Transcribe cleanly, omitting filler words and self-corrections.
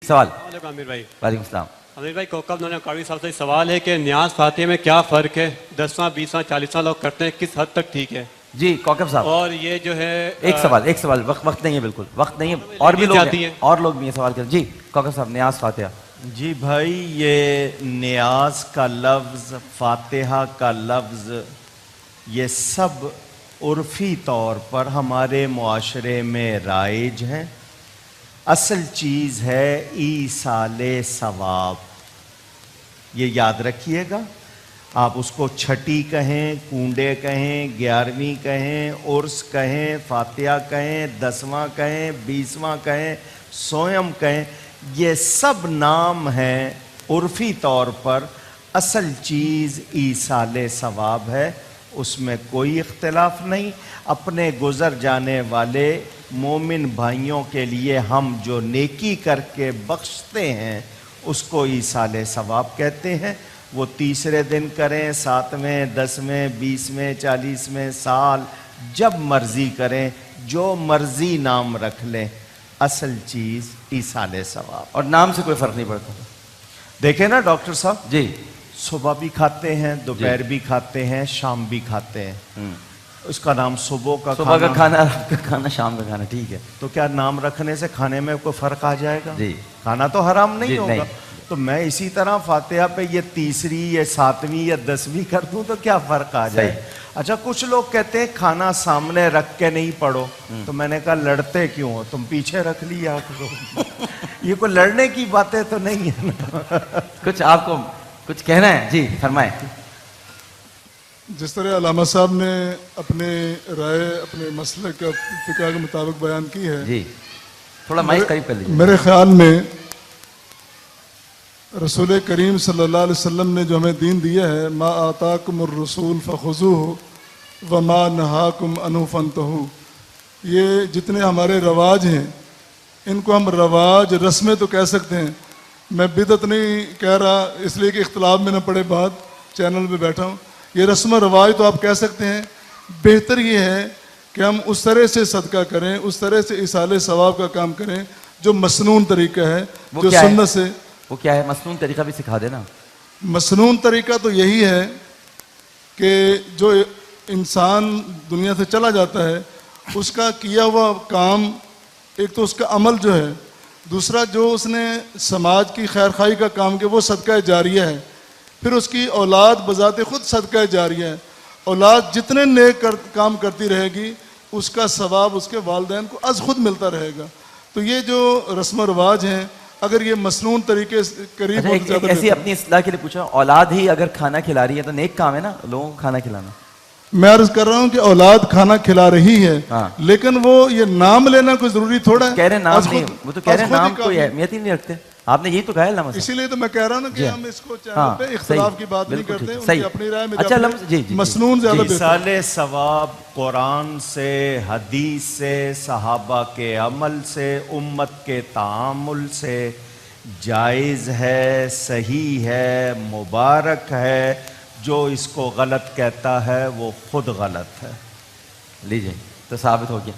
سوال. عامر بھائی. وعلیکم السلام. عامر بھائی کوکب نونا قاری صاحب سے سوال ہے کہ نیاز فاتحہ میں کیا فرق ہے؟ 10واں 20واں 40واں لوگ کرتے ہیں، کس حد تک ٹھیک ہے؟ جی کوکب صاحب. اور یہ جو ہے ایک سوال وقت نہیں ہے، بالکل وقت نہیں ہے، اور بھی لوگ ہیں، اور لوگ بھی ہیں سوال کریں. جی کوکب صاحب نیاز فاتحہ. جی بھائی، یہ نیاز کا لفظ، فاتحہ کا لفظ، یہ سب عرفی طور پر ہمارے معاشرے میں رائج ہیں. اصل چیز ہے ایصال ثواب. یہ یاد رکھیے گا. آپ اس کو چھٹی کہیں، کنڈے کہیں، 11ویں کہیں، عرس کہیں، فاتحہ کہیں، 10واں کہیں، 20واں کہیں، سویم کہیں، یہ سب نام ہیں عرفی طور پر. اصل چیز ایصال ثواب ہے، اس میں کوئی اختلاف نہیں. اپنے گزر جانے والے مومن بھائیوں کے لیے ہم جو نیکی کر کے بخشتے ہیں اس کو ایصال ثواب کہتے ہیں. وہ تیسرے دن کریں، 7ویں، 10ویں، 20ویں، 40ویں، سال جب مرضی کریں، جو مرضی نام رکھ لیں. اصل چیز ایصال ثواب. اور نام سے کوئی فرق نہیں پڑتا. دیکھیں نا ڈاکٹر صاحب، جی صبح بھی کھاتے ہیں، دوپہر بھی کھاتے ہیں، شام بھی کھاتے ہیں. اس کا نام صبح کا کھانا، رات کا کھانا، شام کا کھانا، ٹھیک ہے. تو کیا نام رکھنے سے کھانے میں کوئی فرق آ جائے گا؟ جی کھانا تو حرام نہیں جی ہوگا. تو میں اسی طرح فاتحہ پہ یہ تیسری یا 7ویں یا 10ویں کر دوں تو کیا فرق آ جائے؟ اچھا، کچھ لوگ کہتے ہیں کھانا سامنے رکھ کے نہیں پڑھو. تو میں نے کہا لڑتے کیوں ہو؟ تم پیچھے رکھ لیا کرو. یہ کوئی لڑنے کی باتیں تو نہیں ہے نا. کچھ آپ کو کچھ کہنا ہے؟ جی فرمائیں. جس طرح علامہ صاحب نے اپنے رائے اپنے مسلک کا فقہ کے مطابق بیان کی ہے، جی تھوڑا مائک قریب کر لیجیے. میرے خیال میں رسول کریم صلی اللہ علیہ وسلم نے جو ہمیں دین دیا ہے، ما آتاکم الرسول فخذوہ وما نہاکم عنہ فانتہوا، یہ جتنے ہمارے رواج ہیں ان کو ہم رواج، رسمیں تو کہہ سکتے ہیں. میں بدعت نہیں کہہ رہا اس لیے کہ اختلاف میں نہ پڑے بات، چینل پہ بیٹھا ہوں. یہ رسم و رواج تو آپ کہہ سکتے ہیں. بہتر یہ ہے کہ ہم اس طرح سے صدقہ کریں، اس طرح سے ایصال ثواب کا کام کریں جو مسنون طریقہ ہے، جو سنت سے. وہ کیا ہے؟ مسنون طریقہ بھی سکھا دینا. مسنون طریقہ تو یہی ہے کہ جو انسان دنیا سے چلا جاتا ہے اس کا کیا ہوا کام، ایک تو اس کا عمل جو ہے، دوسرا جو اس نے سماج کی خیر خواہی کا کام کیا وہ صدقہ جاریہ ہے. پھر اس کی اولاد بذات خود صدقہ جاریہ ہے. اولاد جتنے نیک کام کرتی رہے گی اس کا ثواب اس کے والدین کو از خود ملتا رہے گا. تو یہ جو رسم و رواج ہیں اگر یہ مسنون طریقے سے قریب ایسی اپنی اصلاح کے لیے پوچھا، اولاد ہی اگر کھانا کھلا رہی ہے تو نیک کام ہے نا لوگوں کو کھانا کھلانا. میں عرض کر رہا ہوں کہ اولاد کھانا کھلا رہی ہے، لیکن وہ یہ نام لینا کوئی ضروری تھوڑا ہے. کہہ رہے نام نہیں، وہ تو کہہ رہے نام کوئی اہمیت ہی نہیں رکھتے. آپ نے یہی تو کہا ہے علامہ صاحب. اسی لیے تو میں کہہ رہا ہوں نا کہ ہم اس کو چینل پہ اختلاف کی بات نہیں کرتے، ان کی اپنی رائے میں مسنون زیادہ بہتر. ایصال ثواب قرآن سے، حدیث سے، صحابہ کے عمل سے، امت کے تعامل سے جائز ہے، صحیح ہے، مبارک ہے. جو اس کو غلط کہتا ہے وہ خود غلط ہے. لیجئے تو ثابت ہو گیا.